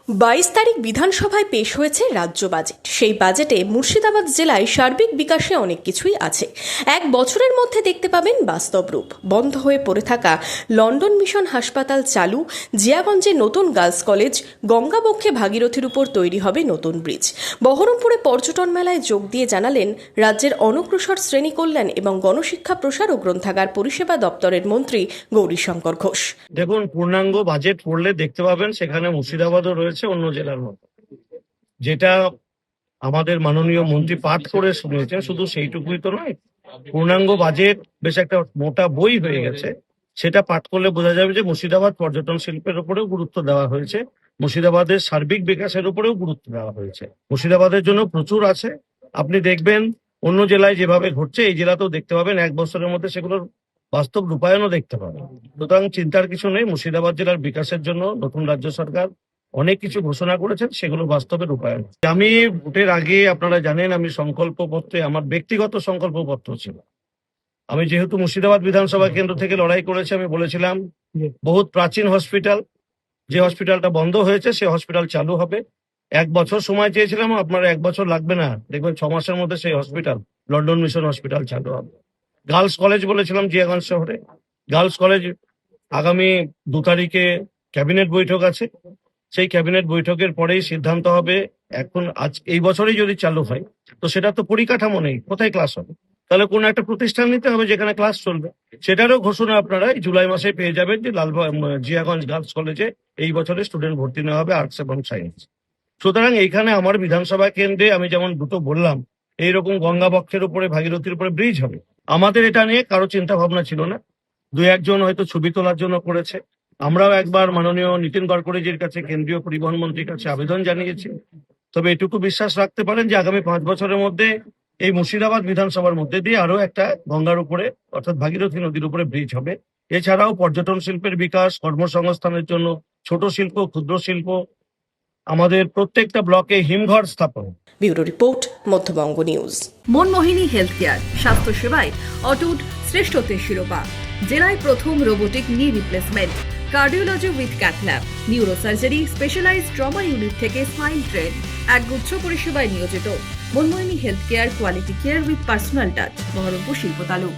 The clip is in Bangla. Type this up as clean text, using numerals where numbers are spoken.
22 তারিখ বিধানসভায় পেশ হয়েছে রাজ্য বাজেট। সেই বাজেটে মুর্শিদাবাদ জেলায় সার্বিক বিকাশে অনেক কিছুই আছে। এক বছরের মধ্যে দেখতে পাবেন বাস্তব রূপ। বন্ধ হয়ে পড়ে থাকা লন্ডন মিশন হাসপাতাল চালু, জিয়াগঞ্জে নতুন গার্লস কলেজ, গঙ্গাবক্ষে ভাগীরথীর উপর তৈরি হবে নতুন ব্রিজ। বহরমপুরে পর্যটন মেলায় যোগ দিয়ে জানালেন রাজ্যের অনগ্রসর শ্রেণী কল্যাণ এবং গণশিক্ষা প্রসার ও গ্রন্থাগার পরিষেবা দপ্তরের মন্ত্রী গৌরীশঙ্কর ঘোষ। দেখুন, পূর্ণাঙ্গ বাজেট পড়লে দেখতে পাবেন সেখানে মুর্শিদাবাদও রয়েছে অন্য জেলার মতো। যেটা আমাদের মাননীয় মন্ত্রী পাঠ করে শুনিয়েছেন, শুধু সেইটুকুই তো নয়, পূর্ণাঙ্গ বাজেট বেশ একটা মোটা বই হয়ে গেছে। সেটা পাঠ করলে বোঝা যাবে যে মুর্শিদাবাদ পর্যটন শিল্পের উপরেও গুরুত্ব দেওয়া হয়েছে, মুর্শিদাবাদের সার্বিক বিকাশের উপরেও গুরুত্ব দেওয়া হয়েছে। মুর্শিদাবাদের জন্য প্রচুর আছে। আপনি দেখবেন অন্য জেলায় যেভাবে ঘটছে এই জেলাতেও দেখতে পাবেন, এক বছরের মধ্যে সেগুলোর বাস্তব রূপায়ণও দেখতে পাবেন। সুতরাং চিন্তার কিছু নেই। মুর্শিদাবাদ জেলার বিকাশের জন্য নতুন রাজ্য সরকার অনেক কিছু ঘোষণা করেছেন, সেগুলো বাস্তবে রূপায়ণ। আমি ভোটের আগে, আপনারা জানেন, আমি সংকল্পপত্রে আমার ব্যক্তিগত সংকল্পপত্র ছিল। আমি যেহেতু মুর্শিদাবাদ বিধানসভা কেন্দ্র থেকে লড়াই করেছি, আমি বলেছিলাম বহুত প্রাচীন হসপিটাল, যে হসপিটালটা বন্ধ হয়েছে সে হসপিটাল চালু হবে। 1 বছর সময় চেয়েছিলাম, আপনার 1 বছর লাগবে না, দেখবেন 6 মাসের মধ্যে সেই হসপিটাল, লন্ডন মিশন হসপিটাল চালু হবে। গার্লস কলেজ বলেছিলাম জিয়াগঞ্জ শহরে, গার্লস কলেজ আগামী 2 তারিখে ক্যাবিনেট বৈঠক আছে। সেই ক্যাবিনেট বৈঠকের পরেই সিদ্ধান্ত হবে। এখন এই বছরই যদি চালু হয় তো সেটা তো পরিকাঠামো নেই, কোথায় ক্লাস হবে? তাহলে কোনো একটা প্রতিষ্ঠান নিতে হবে যেখানে ক্লাস চলবে। সেটারও ঘোষণা আপনারা এই জুলাই মাসে পেয়ে যাবেন যে জিয়াগঞ্জ গার্লস কলেজে এই বছরে স্টুডেন্ট ভর্তি নেওয়া হবে আর্টস এবং সায়েন্স। সুতরাং এইখানে আমার বিধানসভা কেন্দ্রে আমি যেমন দুটো বললাম, এইরকম গঙ্গাবক্ষের উপরে, ভাগীরথীর উপরে ব্রিজ হবে। আমাদের এটা নিয়ে কারো চিন্তা ভাবনা ছিল না। 2-1 জন হয়তো ছবি তোলার জন্য করেছে। আমরাও একবার মাননীয় নীতিন গডকরিজির কাছে, কেন্দ্রীয় পরিবহন মন্ত্রীর কাছে আবেদন জানিয়েছি। তবে এটুকু বিশ্বাস রাখতে পারেন যে আগামী 5 বছরের মধ্যে এই মুর্শিদাবাদ বিধানসভার মধ্যে দিয়ে আরো একটা গঙ্গার উপরে, অর্থাৎ ভাগীরথী নদীর উপরে ব্রিজ হবে। এছাড়াও পর্যটন শিল্পের বিকাশ, কর্মসংস্থানের জন্য ছোট শিল্প, ক্ষুদ্র শিল্প, আমাদের প্রত্যেকটা ব্লকে হিমঘর স্থাপন। Bureau report, Madhyabanga news. Manmohini health care, স্বাস্থ্য সেবায় অটুট শ্রেষ্ঠত্বের শিরোপা। জেলায় প্রথম robotic knee replacement, cardiology with cath lab, neurosurgery, specialised trauma unit থেকে স্মাইল ট্রেন, একগুচ্ছ পরিষেবায় নিয়োজিত। Manmohini health care, quality care with personal touch, Baharampur শিল্প তালুক।